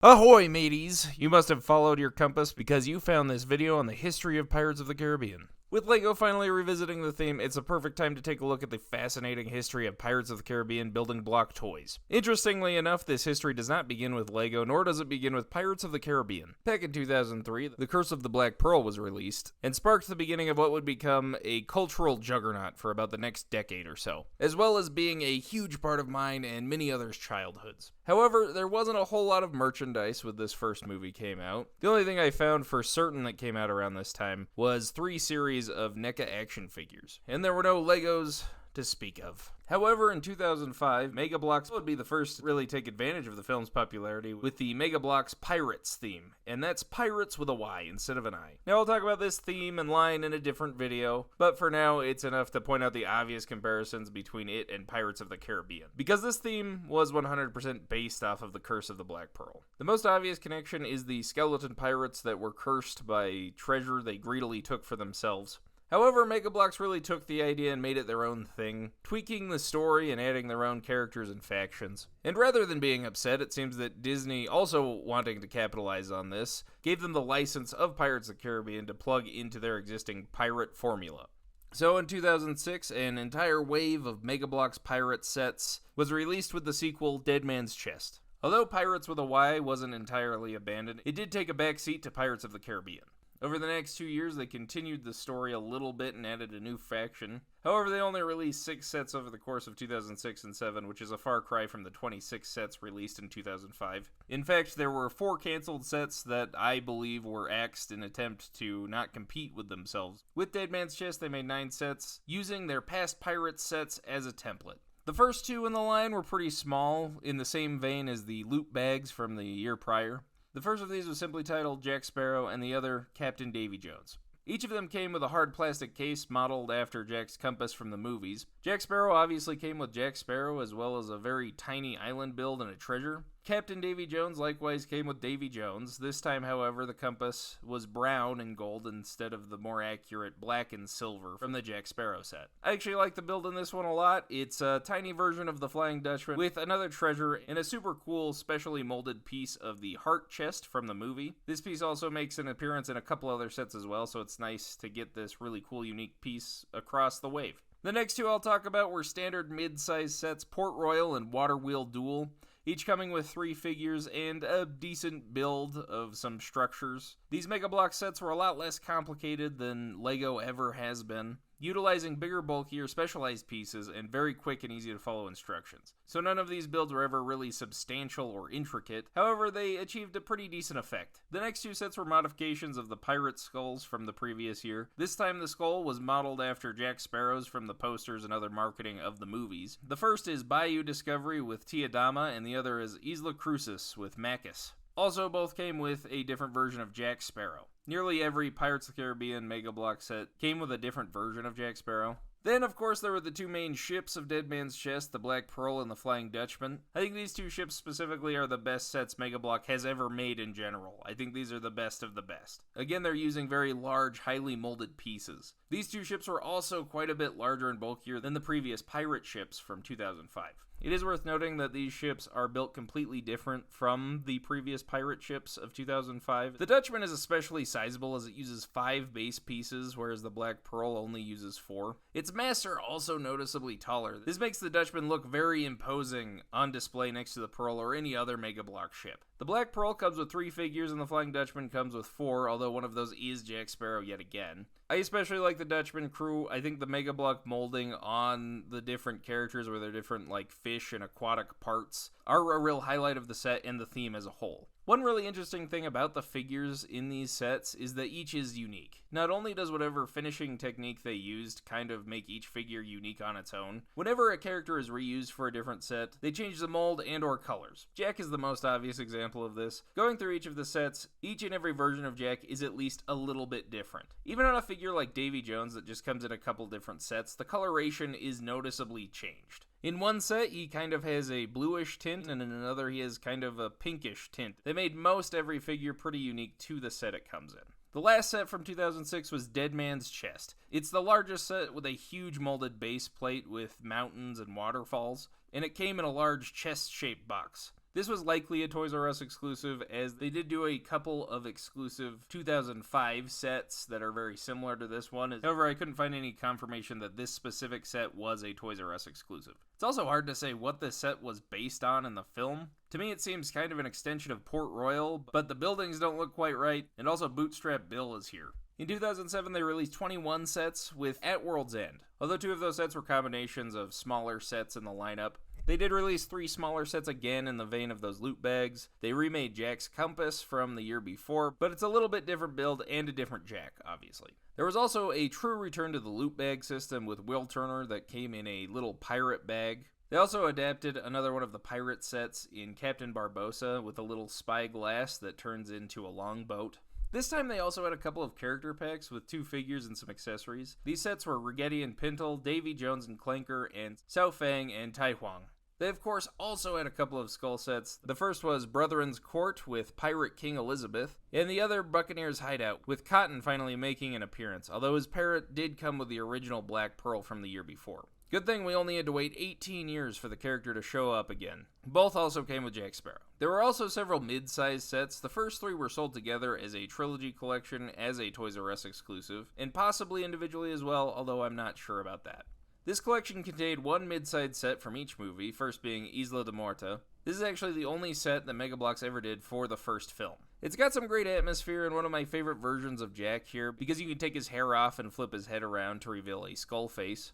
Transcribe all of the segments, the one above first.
Ahoy, mateys! You must have followed your compass because you found this video on the history of Pirates of the Caribbean. With LEGO finally revisiting the theme, it's a perfect time to take a look at the fascinating history of Pirates of the Caribbean building block toys. Interestingly enough, this history does not begin with LEGO, nor does it begin with Pirates of the Caribbean. Back in 2003, The Curse of the Black Pearl was released, and sparked the beginning of what would become a cultural juggernaut for about the next decade or so, as well as being a huge part of mine and many others' childhoods. However, there wasn't a whole lot of merchandise when this first movie came out. The only thing I found for certain that came out around this time was 3 series of NECA action figures, and there were no Legos to speak of. However, in 2005, Mega Bloks would be the first to really take advantage of the film's popularity with the Mega Bloks Pirates theme, and that's Pirates with a Y instead of an I. Now, I'll talk about this theme and line in a different video, but for now, it's enough to point out the obvious comparisons between it and Pirates of the Caribbean, because this theme was 100% based off of The Curse of the Black Pearl. The most obvious connection is the skeleton pirates that were cursed by treasure they greedily took for themselves. However, Mega Bloks really took the idea and made it their own thing, tweaking the story and adding their own characters and factions. And rather than being upset, it seems that Disney, also wanting to capitalize on this, gave them the license of Pirates of the Caribbean to plug into their existing pirate formula. So in 2006, an entire wave of Mega Bloks pirate sets was released with the sequel Dead Man's Chest. Although Pirates with a Y wasn't entirely abandoned, it did take a backseat to Pirates of the Caribbean. Over the next 2 years, they continued the story a little bit and added a new faction. However, they only released 6 sets over the course of 2006 and 7, which is a far cry from the 26 sets released in 2005. In fact, there were 4 canceled sets that I believe were axed in an attempt to not compete with themselves. With Dead Man's Chest, they made 9 sets, using their past Pirates sets as a template. The first 2 in the line were pretty small, in the same vein as the loot bags from the year prior. The first of these was simply titled Jack Sparrow, and the other Captain Davy Jones. Each of them came with a hard plastic case modeled after Jack's compass from the movies. Jack Sparrow obviously came with Jack Sparrow, as well as a very tiny island build and a treasure. Captain Davy Jones likewise came with Davy Jones. This time, however, the compass was brown and gold instead of the more accurate black and silver from the Jack Sparrow set. I actually like the build in this one a lot. It's a tiny version of the Flying Dutchman with another treasure and a super cool specially molded piece of the heart chest from the movie. This piece also makes an appearance in a couple other sets as well, so it's nice to get this really cool unique piece across the wave. The next 2 I'll talk about were standard mid-size sets, Port Royal and Water Wheel Duel, each coming with 3 figures and a decent build of some structures. These Mega Bloks sets were a lot less complicated than LEGO ever has been, utilizing bigger, bulkier, specialized pieces and very quick and easy to follow instructions. So none of these builds were ever really substantial or intricate, however they achieved a pretty decent effect. The next 2 sets were modifications of the pirate skulls from the previous year. This time the skull was modeled after Jack Sparrow's from the posters and other marketing of the movies. The first is Bayou Discovery with Tiadama, and the other is Isla Crucis with Macus. Also, both came with a different version of Jack Sparrow. Nearly every Pirates of the Caribbean Mega Bloks set came with a different version of Jack Sparrow. Then, of course, there were the 2 main ships of Dead Man's Chest, the Black Pearl and the Flying Dutchman. I think these 2 ships specifically are the best sets Mega Bloks has ever made in general. I think these are the best of the best. Again, they're using very large, highly molded pieces. These 2 ships were also quite a bit larger and bulkier than the previous pirate ships from 2005. It is worth noting that these ships are built completely different from the previous pirate ships of 2005. The Dutchman is especially sizable as it uses 5 base pieces, whereas the Black Pearl only uses 4. Its masts are also noticeably taller. This makes the Dutchman look very imposing on display next to the Pearl or any other Mega Bloks ship. The Black Pearl comes with 3 figures and the Flying Dutchman comes with 4, although one of those is Jack Sparrow yet again. I especially like the Dutchman crew. I think the Mega Bloks molding on the different characters where they're different like fish and aquatic parts are a real highlight of the set and the theme as a whole. One really interesting thing about the figures in these sets is that each is unique. Not only does whatever finishing technique they used kind of make each figure unique on its own, whenever a character is reused for a different set, they change the mold and or colors. Jack is the most obvious example of this. Going through each of the sets, each and every version of Jack is at least a little bit different. Even on a figure like Davy Jones that just comes in a couple different sets, the coloration is noticeably changed. In one set, he kind of has a bluish tint, and in another, he has kind of a pinkish tint. They made most every figure pretty unique to the set it comes in. The last set from 2006 was Dead Man's Chest. It's the largest set with a huge molded base plate with mountains and waterfalls, and it came in a large chest-shaped box. This was likely a Toys R Us exclusive, as they did do a couple of exclusive 2005 sets that are very similar to this one. However, I couldn't find any confirmation that this specific set was a Toys R Us exclusive. It's also hard to say what this set was based on in the film. To me, it seems kind of an extension of Port Royal, but the buildings don't look quite right, and also Bootstrap Bill is here. In 2007, they released 21 sets with At World's End. Although 2 of those sets were combinations of smaller sets in the lineup, they did release 3 smaller sets again in the vein of those loot bags. They remade Jack's compass from the year before, but it's a little bit different build and a different Jack, obviously. There was also a true return to the loot bag system with Will Turner that came in a little pirate bag. They also adapted another one of the pirate sets in Captain Barbossa with a little spyglass that turns into a longboat. This time they also had a couple of character packs with 2 figures and some accessories. These sets were Rigetti and Pintle, Davy Jones and Clanker, and Cao Fang and Tai Huang. They, of course, also had a couple of skull sets. The first was Brethren's Court with Pirate King Elizabeth, and the other Buccaneer's Hideout, with Cotton finally making an appearance, although his parrot did come with the original Black Pearl from the year before. Good thing we only had to wait 18 years for the character to show up again. Both also came with Jack Sparrow. There were also several mid-sized sets. The first 3 were sold together as a trilogy collection as a Toys R Us exclusive, and possibly individually as well, although I'm not sure about that. This collection contained 1 mid-sized set from each movie, first being Isla de Morta. This is actually the only set that Mega Bloks ever did for the first film. It's got some great atmosphere and one of my favorite versions of Jack here, because you can take his hair off and flip his head around to reveal a skull face.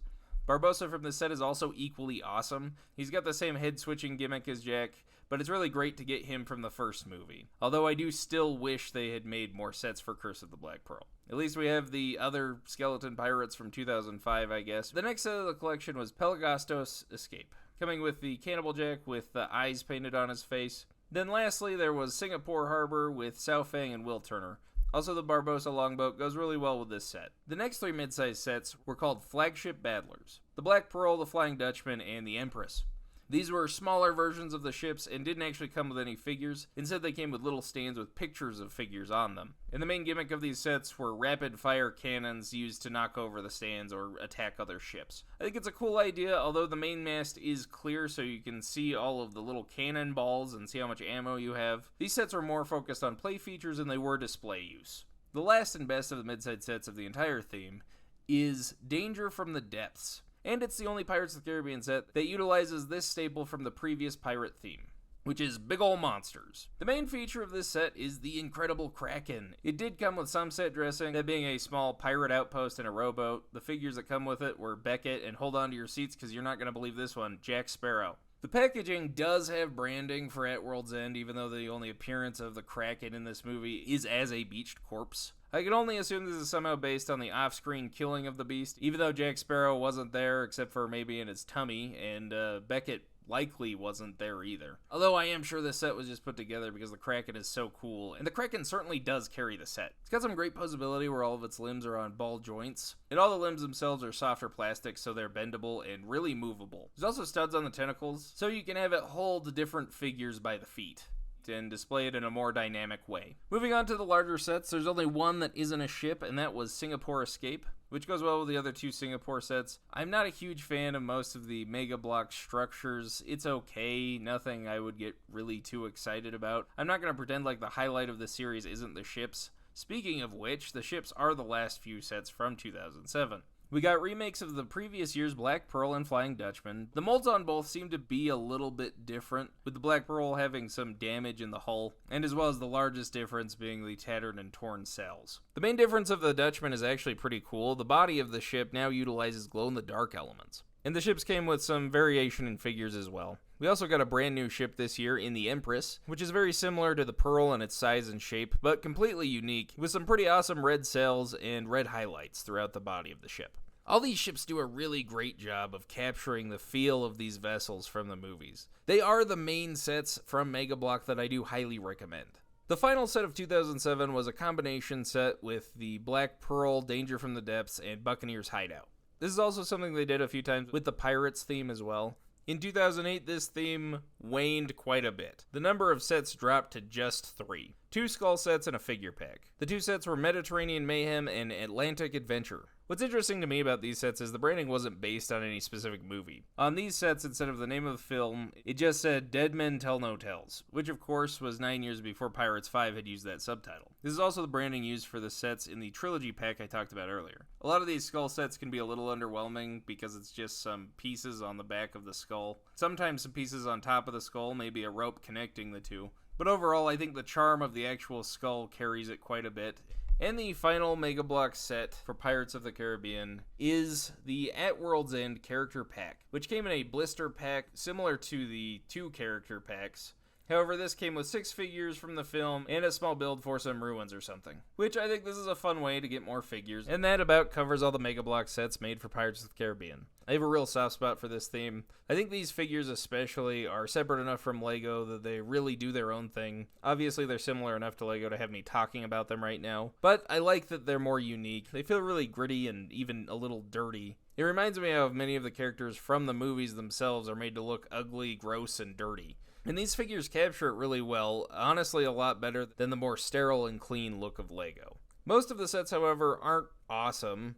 Barbossa from this set is also equally awesome. He's got the same head-switching gimmick as Jack, but it's really great to get him from the first movie. Although I do still wish they had made more sets for Curse of the Black Pearl. At least we have the other skeleton pirates from 2005, I guess. The next set of the collection was Pelagostos Escape, coming with the Cannibal Jack with the eyes painted on his face. Then lastly, there was Singapore Harbor with Cao Fang and Will Turner. Also, the Barbossa longboat goes really well with this set. The next 3 mid-sized sets were called Flagship Battlers: the Black Pearl, the Flying Dutchman, and the Empress. These were smaller versions of the ships and didn't actually come with any figures. Instead, they came with little stands with pictures of figures on them. And the main gimmick of these sets were rapid-fire cannons used to knock over the stands or attack other ships. I think it's a cool idea, although the main mast is clear so you can see all of the little cannon balls and see how much ammo you have. These sets were more focused on play features than they were display use. The last and best of the mid-sized sets of the entire theme is Danger from the Depths. And it's the only Pirates of the Caribbean set that utilizes this staple from the previous pirate theme, which is big ol' monsters. The main feature of this set is the incredible Kraken. It did come with some set dressing, that being a small pirate outpost and a rowboat. The figures that come with it were Beckett, and hold on to your seats because you're not going to believe this one, Jack Sparrow. The packaging does have branding for At World's End, even though the only appearance of the Kraken in this movie is as a beached corpse. I can only assume this is somehow based on the off-screen killing of the beast, even though Jack Sparrow wasn't there except for maybe in his tummy, and Beckett likely wasn't there either. Although I am sure this set was just put together because the Kraken is so cool, and the Kraken certainly does carry the set. It's got some great posability where all of its limbs are on ball joints, and all the limbs themselves are softer plastic so they're bendable and really movable. There's also studs on the tentacles, so you can have it hold different figures by the feet and display it in a more dynamic way. Moving on to the larger sets, there's only one that isn't a ship, and that was Singapore Escape, which goes well with the other 2 Singapore sets. I'm not a huge fan of most of the Mega Bloks structures. It's okay, nothing I would get really too excited about. I'm not going to pretend like the highlight of the series isn't the ships. Speaking of which, the ships are the last few sets from 2007. We got remakes of the previous year's Black Pearl and Flying Dutchman. The molds on both seem to be a little bit different, with the Black Pearl having some damage in the hull, and as well as the largest difference being the tattered and torn sails. The main difference of the Dutchman is actually pretty cool. The body of the ship now utilizes glow-in-the-dark elements. And the ships came with some variation in figures as well. We also got a brand new ship this year in the Empress, which is very similar to the Pearl in its size and shape, but completely unique, with some pretty awesome red sails and red highlights throughout the body of the ship. All these ships do a really great job of capturing the feel of these vessels from the movies. They are the main sets from Mega Bloks that I do highly recommend. The final set of 2007 was a combination set with the Black Pearl, Danger from the Depths, and Buccaneer's Hideout. This is also something they did a few times with the Pirates theme as well. In 2008, this theme waned quite a bit. The number of sets dropped to just 3. 2 skull sets and a figure pack. The 2 sets were Mediterranean Mayhem and Atlantic Adventure. What's interesting to me about these sets is the branding wasn't based on any specific movie. On these sets, instead of the name of the film, it just said Dead Men Tell No Tales, which of course was 9 years before Pirates 5 had used that subtitle. This is also the branding used for the sets in the trilogy pack I talked about earlier. A lot of these skull sets can be a little underwhelming because it's just some pieces on the back of the skull. Sometimes some pieces on top of the skull, maybe a rope connecting the two. But overall, I think the charm of the actual skull carries it quite a bit. And the final Mega Bloks set for Pirates of the Caribbean is the At World's End character pack, which came in a blister pack similar to the 2 character packs. However, this came with 6 figures from the film and a small build for some ruins or something, which I think this is a fun way to get more figures, and that about covers all the Mega Bloks sets made for Pirates of the Caribbean. I have a real soft spot for this theme. I think these figures especially are separate enough from LEGO that they really do their own thing. Obviously, they're similar enough to LEGO to have me talking about them right now, but I like that they're more unique. They feel really gritty and even a little dirty. It reminds me of many of the characters from the movies themselves are made to look ugly, gross, and dirty. And these figures capture it really well, honestly a lot better than the more sterile and clean look of LEGO. Most of the sets, however, aren't awesome.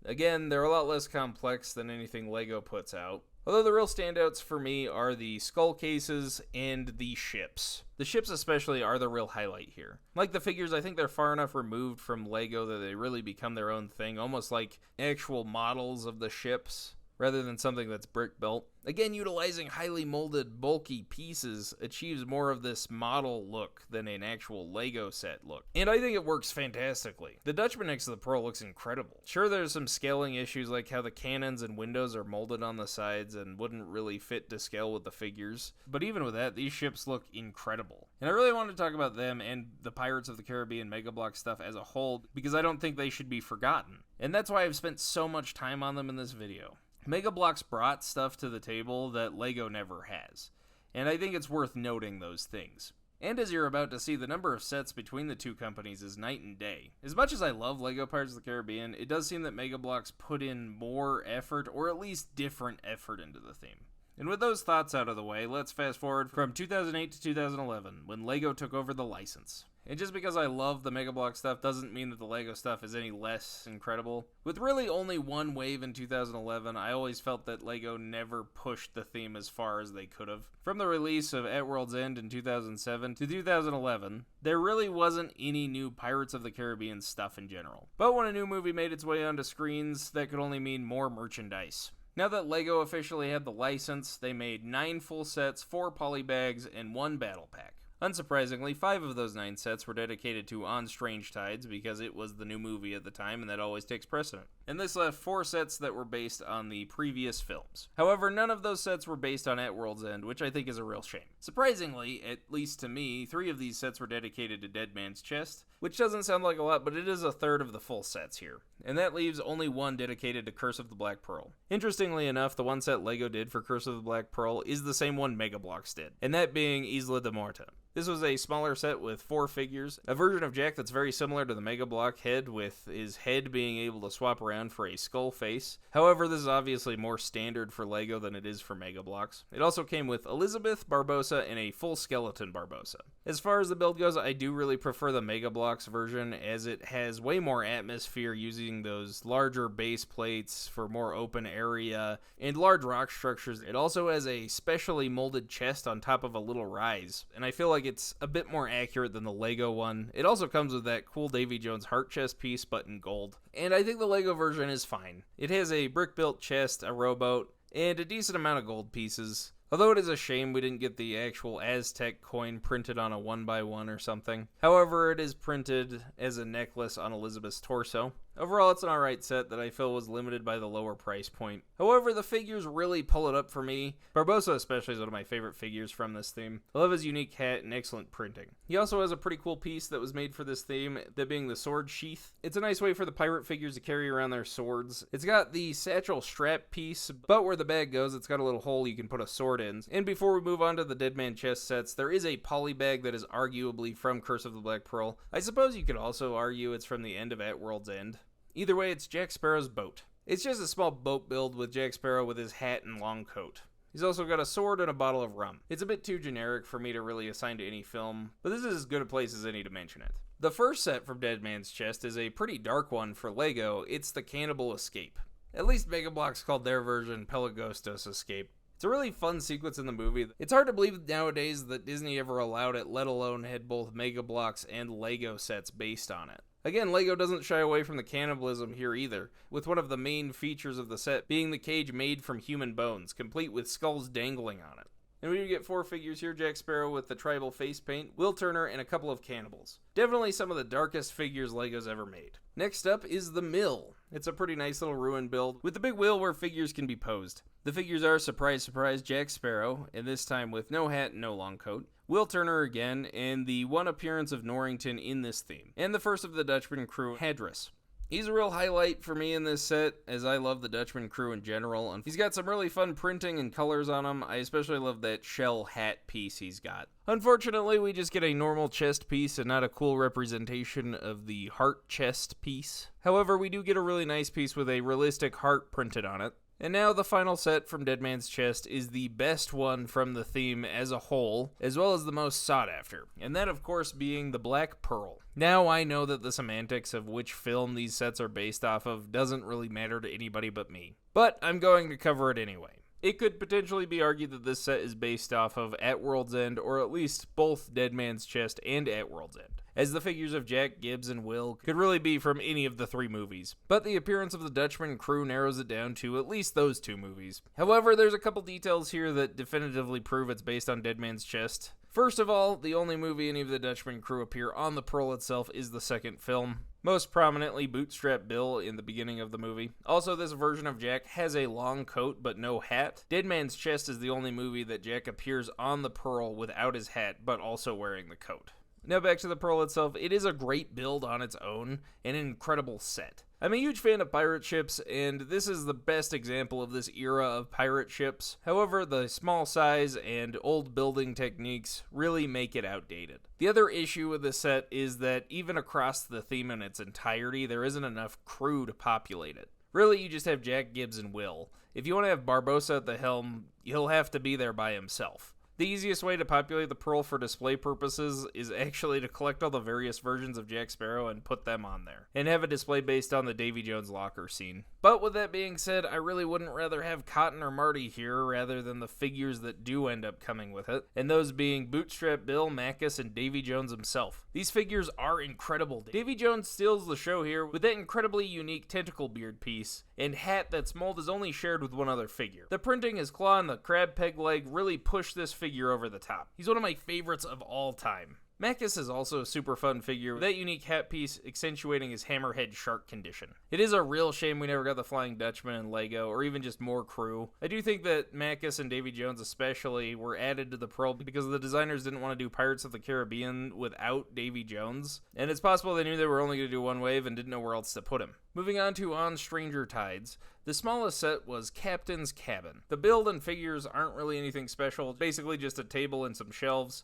Again, they're a lot less complex than anything LEGO puts out. Although the real standouts for me are the skull cases and the ships. The ships especially are the real highlight here. Like the figures, I think they're far enough removed from LEGO that they really become their own thing, almost like actual models of the ships, rather than something that's brick built. Again, utilizing highly molded, bulky pieces achieves more of this model look than an actual LEGO set look. And I think it works fantastically. The Dutchman next to the Pearl looks incredible. Sure, there's some scaling issues like how the cannons and windows are molded on the sides and wouldn't really fit to scale with the figures. But even with that, these ships look incredible. And I really want to talk about them and the Pirates of the Caribbean Mega Bloks stuff as a whole because I don't think they should be forgotten. And that's why I've spent so much time on them in this video. Mega Bloks brought stuff to the table that LEGO never has, and I think it's worth noting those things. And as you're about to see, the number of sets between the two companies is night and day. As much as I love LEGO Pirates of the Caribbean, it does seem that Mega Bloks put in more effort, or at least different effort, into the theme. And with those thoughts out of the way, let's fast forward from 2008 to 2011, when LEGO took over the license. And just because I love the Mega Bloks stuff doesn't mean that the LEGO stuff is any less incredible. With really only one wave in 2011, I always felt that LEGO never pushed the theme as far as they could have. From the release of At World's End in 2007 to 2011, there really wasn't any new Pirates of the Caribbean stuff in general. But when a new movie made its way onto screens, that could only mean more merchandise. Now that LEGO officially had the license, they made 9 full sets, 4 polybags, and 1 battle pack. Unsurprisingly, 5 of those 9 sets were dedicated to On Strange Tides because it was the new movie at the time and that always takes precedent. And this left 4 sets that were based on the previous films. However, none of those sets were based on At World's End, which I think is a real shame. Surprisingly, at least to me, 3 of these sets were dedicated to Dead Man's Chest, which doesn't sound like a lot, but it is a third of the full sets here. And that leaves only 1 dedicated to Curse of the Black Pearl. Interestingly enough, the one set LEGO did for Curse of the Black Pearl is the same one Mega Bloks did, and that being Isla de Morta. This was a smaller set with 4 figures, a version of Jack that's very similar to the Mega Blok head, with his head being able to swap around for a skull face. However, this is obviously more standard for LEGO than it is for Mega Bloks. It also came with Elizabeth, Barbossa, and a full skeleton Barbossa. As far as the build goes, I do really prefer the Mega Bloks version, as it has way more atmosphere using those larger base plates for more open area and large rock structures. It also has a specially molded chest on top of a little rise, and I feel like it's a bit more accurate than the LEGO one. It also comes with that cool Davy Jones heart chest piece, but in gold. And I think the LEGO version is fine. It has a brick-built chest, a rowboat, and a decent amount of gold pieces. Although it is a shame we didn't get the actual Aztec coin printed on a 1x1 or something. However, it is printed as a necklace on Elizabeth's torso. Overall, it's an alright set that I feel was limited by the lower price point. However, the figures really pull it up for me. Barbossa especially is one of my favorite figures from this theme. I love his unique hat and excellent printing. He also has a pretty cool piece that was made for this theme, that being the sword sheath. It's a nice way for the pirate figures to carry around their swords. It's got the satchel strap piece, but where the bag goes, it's got a little hole you can put a sword in. And before we move on to the Dead Man chest sets, there is a poly bag that is arguably from Curse of the Black Pearl. I suppose you could also argue it's from the end of At World's End. Either way, it's Jack Sparrow's boat. It's just a small boat build with Jack Sparrow with his hat and long coat. He's also got a sword and a bottle of rum. It's a bit too generic for me to really assign to any film, but this is as good a place as any to mention it. The first set from Dead Man's Chest is a pretty dark one for LEGO. It's the Cannibal Escape. At least Mega Bloks called their version Pelagostos Escape. It's a really fun sequence in the movie. It's hard to believe nowadays that Disney ever allowed it, let alone had both Mega Bloks and LEGO sets based on it. Again, LEGO doesn't shy away from the cannibalism here either, with one of the main features of the set being the cage made from human bones, complete with skulls dangling on it. And we do get 4 figures here: Jack Sparrow with the tribal face paint, Will Turner, and a couple of cannibals. Definitely some of the darkest figures LEGO's ever made. Next up is the Mill. It's a pretty nice little ruin build, with the big wheel where figures can be posed. The figures are, surprise surprise, Jack Sparrow, and this time with no hat and no long coat. Will Turner again, and the one appearance of Norrington in this theme. And the first of the Dutchman crew, Hadris. He's a real highlight for me in this set, as I love the Dutchman crew in general, and he's got some really fun printing and colors on him. I especially love that shell hat piece he's got. Unfortunately, we just get a normal chest piece and not a cool representation of the heart chest piece. However, we do get a really nice piece with a realistic heart printed on it. And now the final set from Dead Man's Chest is the best one from the theme as a whole, as well as the most sought after, and that of course being the Black Pearl. Now I know that the semantics of which film these sets are based off of doesn't really matter to anybody but me, but I'm going to cover it anyway. It could potentially be argued that this set is based off of At World's End, or at least both Dead Man's Chest and At World's End, as the figures of Jack, Gibbs, and Will could really be from any of the 3 movies. But the appearance of the Dutchman crew narrows it down to at least those 2 movies. However, there's a couple details here that definitively prove it's based on Dead Man's Chest. First of all, the only movie any of the Dutchman crew appear on the Pearl itself is the second film. Most prominently, Bootstrap Bill in the beginning of the movie. Also, this version of Jack has a long coat but no hat. Dead Man's Chest is the only movie that Jack appears on the Pearl without his hat but also wearing the coat. Now back to the Pearl itself. It is a great build on its own, and an incredible set. I'm a huge fan of pirate ships, and this is the best example of this era of pirate ships. However, the small size and old building techniques really make it outdated. The other issue with this set is that even across the theme in its entirety, there isn't enough crew to populate it. Really, you just have Jack, Gibbs, and Will. If you want to have Barbossa at the helm, he'll have to be there by himself. The easiest way to populate the Pearl for display purposes is actually to collect all the various versions of Jack Sparrow and put them on there, and have a display based on the Davy Jones locker scene. But with that being said, I really wouldn't rather have Cotton or Marty here rather than the figures that do end up coming with it, and those being Bootstrap Bill, Macus, and Davy Jones himself. These figures are incredible. Davy Jones steals the show here with that incredibly unique tentacle beard piece and hat that's mold is only shared with one other figure. The printing, his claw, and the crab peg leg really push this figure over the top. He's one of my favorites of all time. Macus is also a super fun figure with that unique hat piece accentuating his hammerhead shark condition. It is a real shame we never got the Flying Dutchman in LEGO, or even just more crew. I do think that Macus and Davy Jones especially were added to the Pearl because the designers didn't want to do Pirates of the Caribbean without Davy Jones, and it's possible they knew they were only going to do one wave and didn't know where else to put him. Moving on to On Stranger Tides, the smallest set was Captain's Cabin. The build and figures aren't really anything special, basically just a table and some shelves.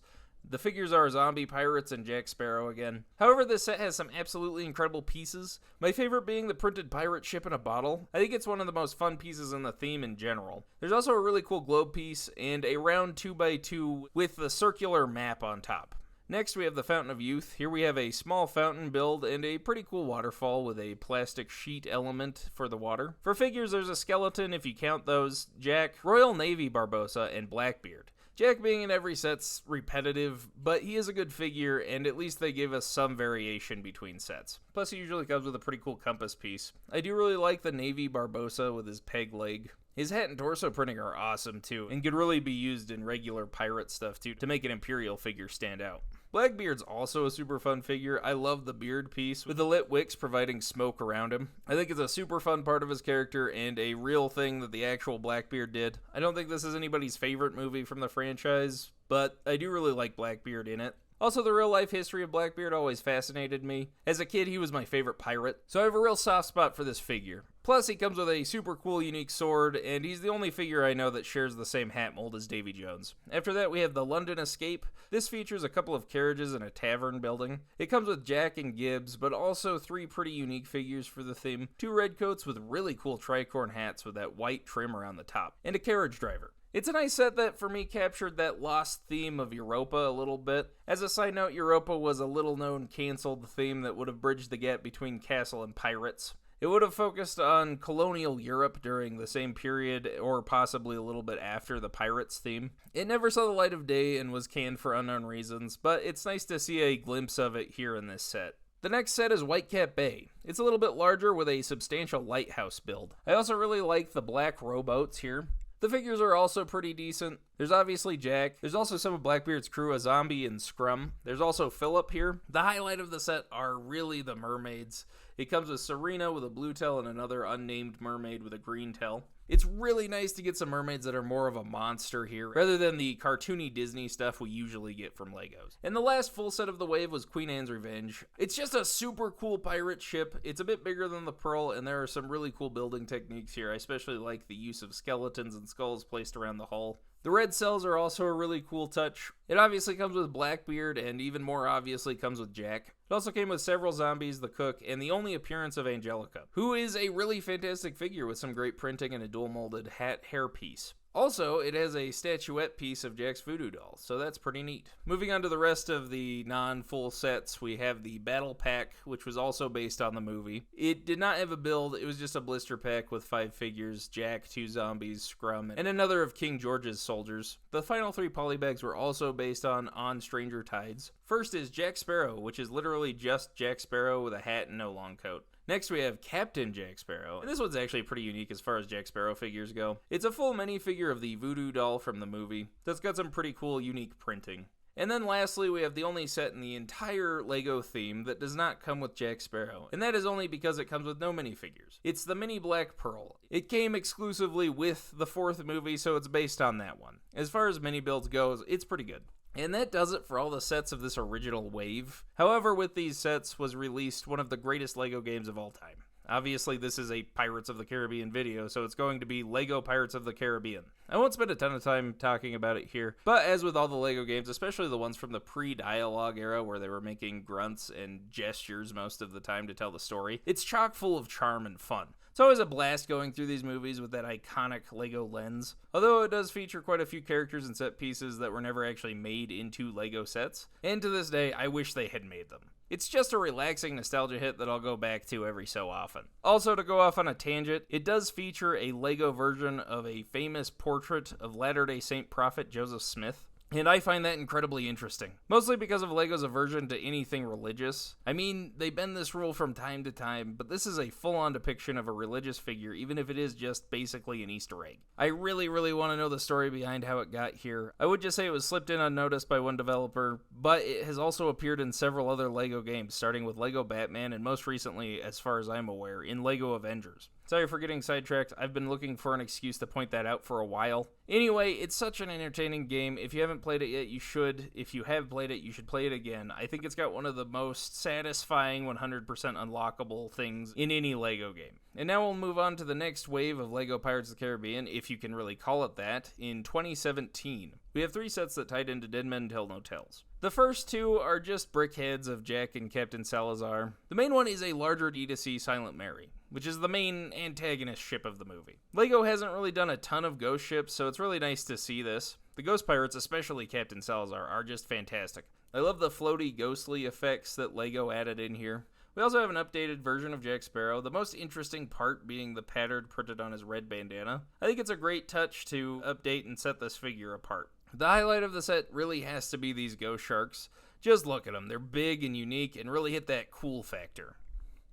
The figures are zombie pirates and Jack Sparrow again. However, this set has some absolutely incredible pieces, my favorite being the printed pirate ship in a bottle. I think it's one of the most fun pieces in the theme in general. There's also a really cool globe piece and a round 2x2 with the circular map on top. Next, we have the Fountain of Youth. Here we have a small fountain build and a pretty cool waterfall with a plastic sheet element for the water. For figures, there's a skeleton, if you count those, Jack, Royal Navy Barbossa, and Blackbeard. Jack being in every set's repetitive, but he is a good figure, and at least they give us some variation between sets. Plus, he usually comes with a pretty cool compass piece. I do really like the Navy Barbossa with his peg leg. His hat and torso printing are awesome too, and could really be used in regular pirate stuff too to make an Imperial figure stand out. Blackbeard's also a super fun figure. I love the beard piece with the lit wicks providing smoke around him. I think it's a super fun part of his character and a real thing that the actual Blackbeard did. I don't think this is anybody's favorite movie from the franchise, but I do really like Blackbeard in it. Also, the real-life history of Blackbeard always fascinated me. As a kid, he was my favorite pirate, so I have a real soft spot for this figure. Plus, he comes with a super cool, unique sword, and he's the only figure I know that shares the same hat mold as Davy Jones. After that, we have the London Escape. This features a couple of carriages and a tavern building. It comes with Jack and Gibbs, but also 3 pretty unique figures for the theme. 2 redcoats with really cool tricorn hats with that white trim around the top, and a carriage driver. It's a nice set that, for me, captured that lost theme of Europa a little bit. As a side note, Europa was a little-known canceled theme that would have bridged the gap between Castle and Pirates. It would have focused on colonial Europe during the same period, or possibly a little bit after the Pirates theme. It never saw the light of day and was canned for unknown reasons, but it's nice to see a glimpse of it here in this set. The next set is Whitecap Bay. It's a little bit larger with a substantial lighthouse build. I also really like the black rowboats here. The figures are also pretty decent. There's obviously Jack. There's also some of Blackbeard's crew, a zombie and Scrum. There's also Philip here. The highlight of the set are really the mermaids. It comes with Serena with a blue tail and another unnamed mermaid with a green tail. It's really nice to get some mermaids that are more of a monster here, rather than the cartoony Disney stuff we usually get from Legos. And the last full set of the wave was Queen Anne's Revenge. It's just a super cool pirate ship. It's a bit bigger than the Pearl, and there are some really cool building techniques here. I especially like the use of skeletons and skulls placed around the hull. The red cells are also a really cool touch. It obviously comes with Blackbeard, and even more obviously comes with Jack. It also came with several zombies, the cook, and the only appearance of Angelica, who is a really fantastic figure with some great printing and a dual-molded hair piece. Also, it has a statuette piece of Jack's voodoo doll, so that's pretty neat. Moving on to the rest of the non-full sets, we have the Battle Pack, which was also based on the movie. It did not have a build, it was just a blister pack with 5 figures, Jack, 2 zombies, Scrum, and another of King George's soldiers. The final 3 polybags were also based on Stranger Tides. First is Jack Sparrow, which is literally just Jack Sparrow with a hat and no long coat. Next we have Captain Jack Sparrow, and this one's actually pretty unique as far as Jack Sparrow figures go. It's a full minifigure of the voodoo doll from the movie that's got some pretty cool, unique printing. And then lastly, we have the only set in the entire LEGO theme that does not come with Jack Sparrow, and that is only because it comes with no minifigures. It's the Mini Black Pearl. It came exclusively with the 4th movie, so it's based on that one. As far as mini builds goes, it's pretty good. And that does it for all the sets of this original wave. However, with these sets was released one of the greatest LEGO games of all time. Obviously, this is a Pirates of the Caribbean video, so it's going to be LEGO Pirates of the Caribbean. I won't spend a ton of time talking about it here, but as with all the LEGO games, especially the ones from the pre-dialogue era where they were making grunts and gestures most of the time to tell the story, it's chock full of charm and fun. It's always a blast going through these movies with that iconic LEGO lens, although it does feature quite a few characters and set pieces that were never actually made into LEGO sets, and to this day, I wish they had made them. It's just a relaxing nostalgia hit that I'll go back to every so often. Also, to go off on a tangent, it does feature a LEGO version of a famous portrait of Latter-day Saint prophet Joseph Smith. And I find that incredibly interesting, mostly because of LEGO's aversion to anything religious. I mean, they bend this rule from time to time, but this is a full-on depiction of a religious figure, even if it is just basically an Easter egg. I really want to know the story behind how it got here. I would just say it was slipped in unnoticed by one developer, but it has also appeared in several other LEGO games, starting with LEGO Batman, and most recently, as far as I'm aware, in LEGO Avengers. Sorry for getting sidetracked. I've been looking for an excuse to point that out for a while. Anyway, it's such an entertaining game. If you haven't played it yet, you should. If you have played it, you should play it again. I think it's got one of the most satisfying 100% unlockable things in any LEGO game. And now we'll move on to the next wave of LEGO Pirates of the Caribbean, if you can really call it that, in 2017. We have 3 sets that tied into Dead Men Tell No Tales. The first 2 are just brickheads of Jack and Captain Salazar. The main one is a larger D2C Silent Mary, which is the main antagonist ship of the movie. LEGO hasn't really done a ton of ghost ships, so it's really nice to see this. The ghost pirates, especially Captain Salazar, are just fantastic. I love the floaty, ghostly effects that LEGO added in here. We also have an updated version of Jack Sparrow, the most interesting part being the pattern printed on his red bandana. I think it's a great touch to update and set this figure apart. The highlight of the set really has to be these ghost sharks. Just look at them. They're big and unique and really hit that cool factor.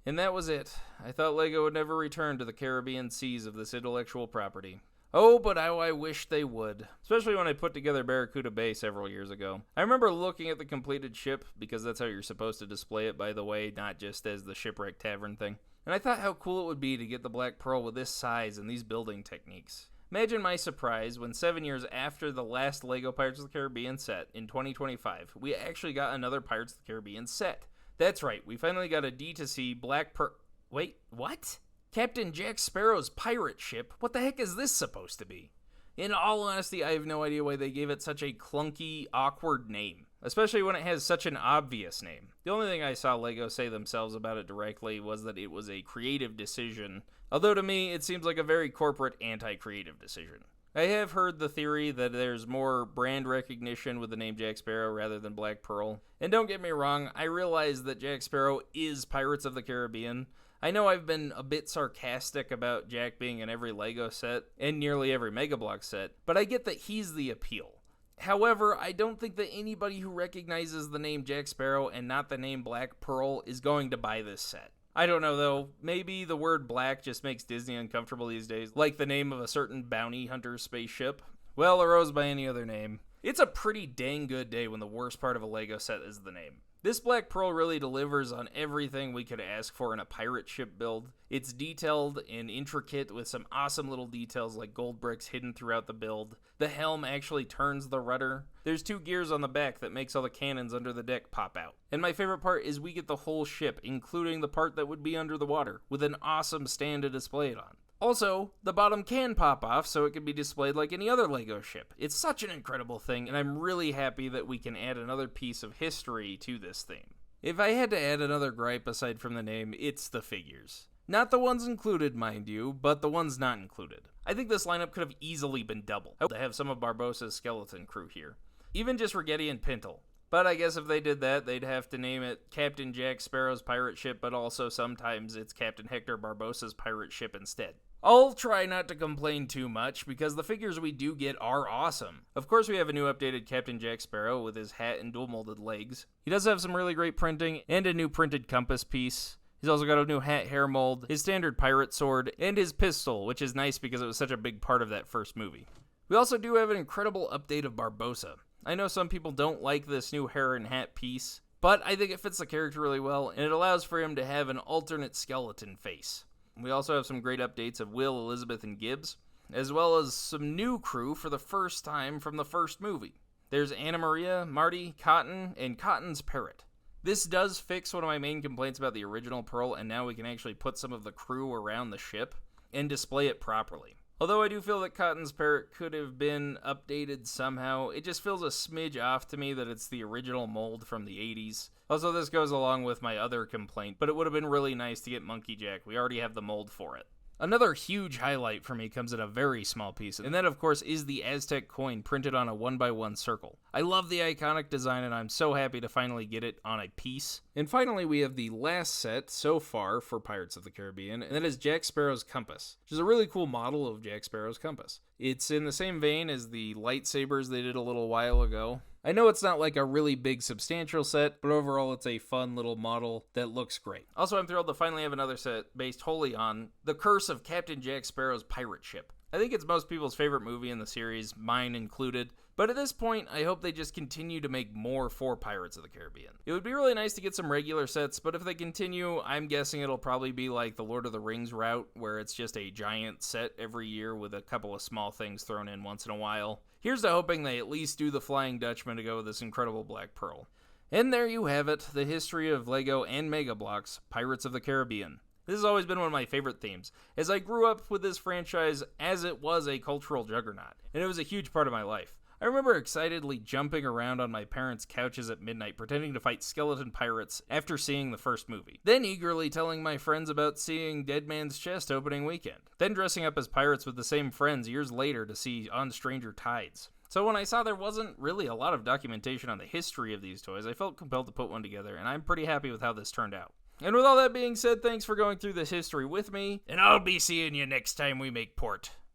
And that was it. I thought LEGO would never return to the Caribbean seas of this intellectual property. Oh, but how I wish they would. Especially when I put together Barracuda Bay several years ago. I remember looking at the completed ship, because that's how you're supposed to display it, by the way, not just as the Shipwreck Tavern thing. And I thought how cool it would be to get the Black Pearl with this size and these building techniques. Imagine my surprise when 7 years after the last LEGO Pirates of the Caribbean set, in 2025, we actually got another Pirates of the Caribbean set. That's right, we finally got a D2C Black Pearl... Wait, what? Captain Jack Sparrow's pirate ship? What the heck is this supposed to be? In all honesty, I have no idea why they gave it such a clunky, awkward name, especially when it has such an obvious name. The only thing I saw LEGO say themselves about it directly was that it was a creative decision, although to me, it seems like a very corporate, anti-creative decision. I have heard the theory that there's more brand recognition with the name Jack Sparrow rather than Black Pearl. And don't get me wrong, I realize that Jack Sparrow is Pirates of the Caribbean. I know I've been a bit sarcastic about Jack being in every LEGO set and nearly every Mega Bloks set, but I get that he's the appeal. However, I don't think that anybody who recognizes the name Jack Sparrow and not the name Black Pearl is going to buy this set. I don't know though, maybe the word black just makes Disney uncomfortable these days, like the name of a certain bounty hunter spaceship. Well, or goes by any other name. It's a pretty dang good day when the worst part of a LEGO set is the name. This Black Pearl really delivers on everything we could ask for in a pirate ship build. It's detailed and intricate with some awesome little details like gold bricks hidden throughout the build. The helm actually turns the rudder. There's 2 gears on the back that makes all the cannons under the deck pop out. And my favorite part is we get the whole ship, including the part that would be under the water, with an awesome stand to display it on. Also, the bottom can pop off so it can be displayed like any other LEGO ship. It's such an incredible thing, and I'm really happy that we can add another piece of history to this theme. If I had to add another gripe aside from the name, it's the figures. Not the ones included, mind you, but the ones not included. I think this lineup could have easily been double. I hope to have some of Barbossa's skeleton crew here. Even just Rigetti and Pintle. But I guess if they did that, they'd have to name it Captain Jack Sparrow's pirate ship, but also sometimes it's Captain Hector Barbossa's pirate ship instead. I'll try not to complain too much, because the figures we do get are awesome. Of course, we have a new updated Captain Jack Sparrow with his hat and dual molded legs. He does have some really great printing, and a new printed compass piece. He's also got a new hat hair mold, his standard pirate sword, and his pistol, which is nice because it was such a big part of that first movie. We also do have an incredible update of Barbossa. I know some people don't like this new hair and hat piece, but I think it fits the character really well, and it allows for him to have an alternate skeleton face. We also have some great updates of Will, Elizabeth, and Gibbs, as well as some new crew for the first time from the first movie. There's Anna Maria, Marty, Cotton, and Cotton's parrot. This does fix one of my main complaints about the original Pearl, and now we can actually put some of the crew around the ship and display it properly. Although I do feel that Cotton's parrot could have been updated somehow, it just feels a smidge off to me that it's the original mold from the 80s. Also, this goes along with my other complaint, but it would have been really nice to get Monkey Jack. We already have the mold for it. Another huge highlight for me comes in a very small piece, and that of course is the Aztec coin printed on a 1x1 circle. I love the iconic design and I'm so happy to finally get it on a piece. And finally we have the last set so far for Pirates of the Caribbean, and that is Jack Sparrow's compass, which is a really cool model of Jack Sparrow's compass. It's in the same vein as the lightsabers they did a little while ago. I know it's not like a really big substantial set, but overall it's a fun little model that looks great. Also, I'm thrilled to finally have another set based wholly on The Curse of Captain Jack Sparrow's pirate ship. I think it's most people's favorite movie in the series, mine included, but at this point, I hope they just continue to make more for Pirates of the Caribbean. It would be really nice to get some regular sets, but if they continue, I'm guessing it'll probably be like the Lord of the Rings route, where it's just a giant set every year with a couple of small things thrown in once in a while. Here's to hoping they at least do the Flying Dutchman to go with this incredible Black Pearl. And there you have it, the history of LEGO and Mega Bloks, Pirates of the Caribbean. This has always been one of my favorite themes, as I grew up with this franchise as it was a cultural juggernaut, and it was a huge part of my life. I remember excitedly jumping around on my parents' couches at midnight pretending to fight skeleton pirates after seeing the first movie, then eagerly telling my friends about seeing Dead Man's Chest opening weekend, then dressing up as pirates with the same friends years later to see On Stranger Tides. So when I saw there wasn't really a lot of documentation on the history of these toys, I felt compelled to put one together, and I'm pretty happy with how this turned out. And with all that being said, thanks for going through this history with me, and I'll be seeing you next time we make port.